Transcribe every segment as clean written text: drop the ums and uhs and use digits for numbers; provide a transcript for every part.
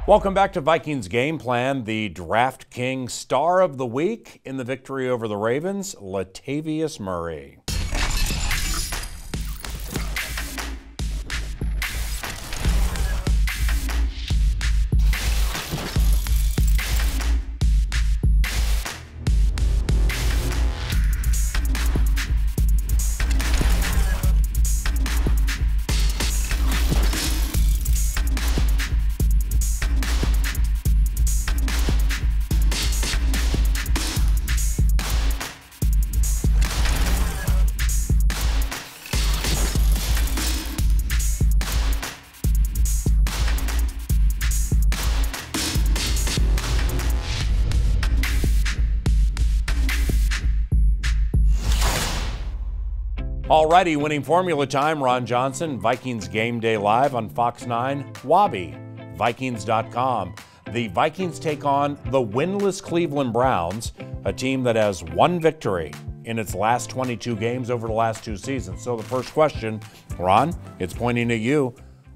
Welcome back to Vikings Game Plan. The DraftKings star of the week in the victory over the Ravens, Latavius Murray. Alrighty, winning formula time, Ron Johnson, Vikings Game Day Live on Fox 9, Wabi, Vikings.com. The Vikings take on the winless Cleveland Browns, a team that has one victory in its last 22 games over the last 2 seasons. So the first question, Ron, it's pointing at you.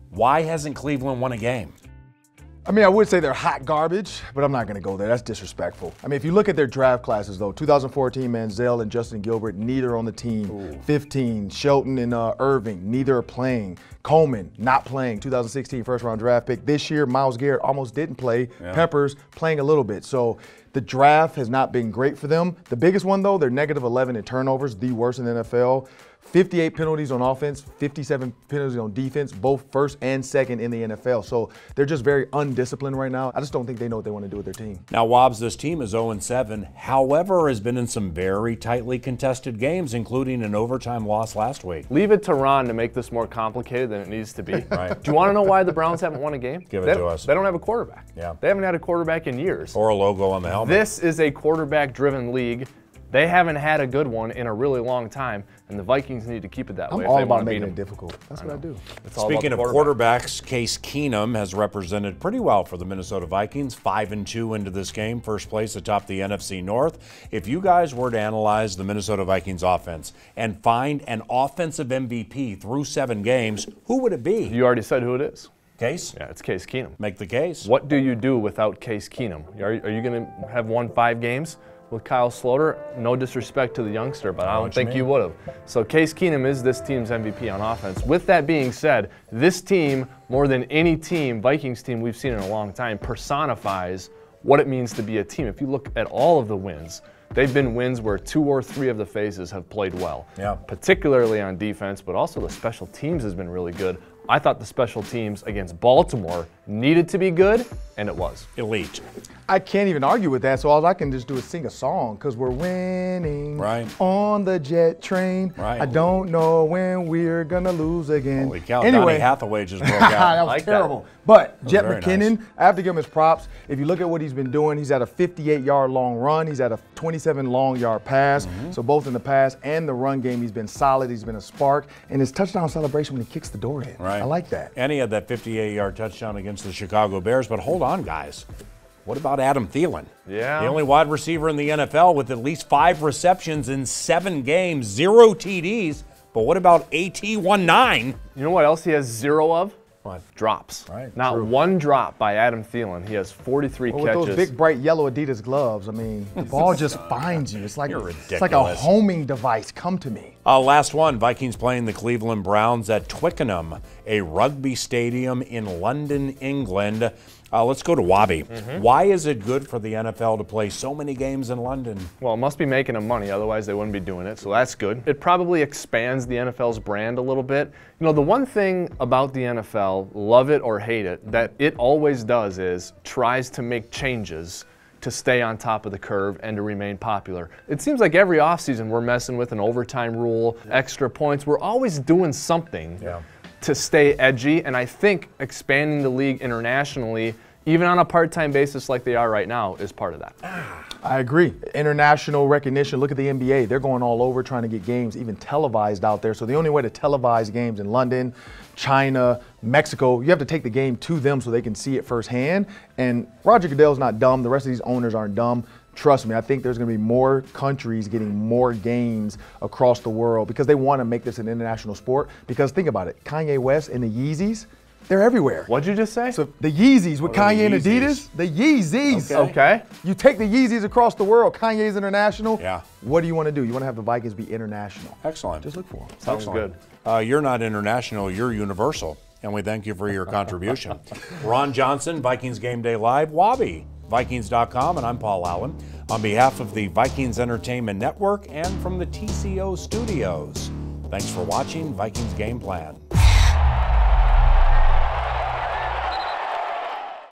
Why hasn't Cleveland won a game? I mean, I would say they're hot garbage, but I'm not going to go there. That's disrespectful. I mean, if you look at their draft classes, though, 2014, Manziel and Justin Gilbert, neither on the team. Ooh. 15, Shelton and Irving, neither are playing. Coleman, not playing. 2016 first-round draft pick. This year, Myles Garrett almost didn't play. Yeah. Peppers playing a little bit. So the draft has not been great for them. The biggest one, though, they're negative 11 in turnovers, the worst in the NFL. 58 penalties on offense, 57 penalties on defense, both first and second in the NFL. So they're just very undisciplined right now. I just don't think they know what they want to do with their team. Now, Wobbs, this team is 0-7. However, has been in some very tightly contested games, including an overtime loss last week. Leave it to Ron to make this more complicated than it needs to be. Right. Do you want to know why the Browns haven't won a game? Give it to us. They don't have a quarterback. Yeah. They haven't had a quarterback in years. Or a logo on the helmet. This is a quarterback-driven league. They haven't had a good one in a really long time, and the Vikings need to keep it that way. I'm all about making it difficult. That's what I do. Speaking of quarterbacks, Case Keenum has represented pretty well for the Minnesota Vikings. 5-2 into this game, first place atop the NFC North. If you guys were to analyze the Minnesota Vikings offense and find an offensive MVP through 7 games, who would it be? You already said who it is. Case? Yeah, it's Case Keenum. Make the case. What do you do without Case Keenum? Are you going to have won 5 games? With Kyle Sloter, no disrespect to the youngster, but I don't think you would have. So Case Keenum is this team's MVP on offense. With that being said, this team, more than any team, Vikings team we've seen in a long time, personifies what it means to be a team. If you look at all of the wins, they've been wins where 2 or 3 of the phases have played well, particularly on defense, but also the special teams has been really good. I thought the special teams against Baltimore needed to be good, and it was. Elite. I can't even argue with that, so all I can just do is sing a song, because we're winning on the jet train. I don't know when we're going to lose again. Holy cow, anyway, Donny Hathaway just broke out. That was terrible. But Jet McKinnon, nice. I have to give him his props. If you look at what he's been doing, he's had a 58-yard long run. He's had a 27-long-yard pass. So both in the pass and the run game, he's been solid. He's been a spark. And his touchdown celebration when he kicks the door in. I like that. And he had that 58-yard touchdown against the Chicago Bears. But hold on, guys. What about Adam Thielen? Yeah. The only wide receiver in the NFL with at least 5 receptions in 7 games, 0 TDs. But what about AT19? You know what else he has 0 of? What? Drops. Not one drop by Adam Thielen. He has 43 catches. With those big, bright yellow Adidas gloves, I mean, the ball just finds you. It's like a homing device. Come to me. Last one, Vikings playing the Cleveland Browns at Twickenham, a rugby stadium in London, England. Let's go to Wabi. Why is it good for the NFL to play so many games in London? Well, it must be making them money, otherwise they wouldn't be doing it, so that's good. It probably expands the NFL's brand a little bit. You know, the one thing about the NFL, love it or hate it, that it always does is tries to make changes to stay on top of the curve and to remain popular. It seems like every offseason we're messing with an overtime rule, extra points. We're always doing something to stay edgy, and I think expanding the league internationally, even on a part-time basis like they are right now, is part of that. I agree. International recognition. Look at the NBA. They're going all over trying to get games even televised out there. So the only way to televise games in London, China, Mexico, you have to take the game to them so they can see it firsthand. And Roger Goodell's not dumb. The rest of these owners aren't dumb. Trust me, I think there's going to be more countries getting more games across the world because they want to make this an international sport. Because think about it, Kanye West and the Yeezys, They're everywhere. What'd you just say? So the Yeezys with Kanye and Yeezys. Adidas, the Yeezys. Okay. You take the Yeezys across the world. Kanye's international. Yeah. What do you want to do? You want to have the Vikings be international. Excellent. Just look for them. Sounds Excellent. good. You're not international, you're universal, and we thank you for your contribution. Ron Johnson, Vikings Game Day Live, Wabi, Vikings.com, and I'm Paul Allen. On behalf of the Vikings Entertainment Network and from the TCO studios, thanks for watching Vikings Game Plan.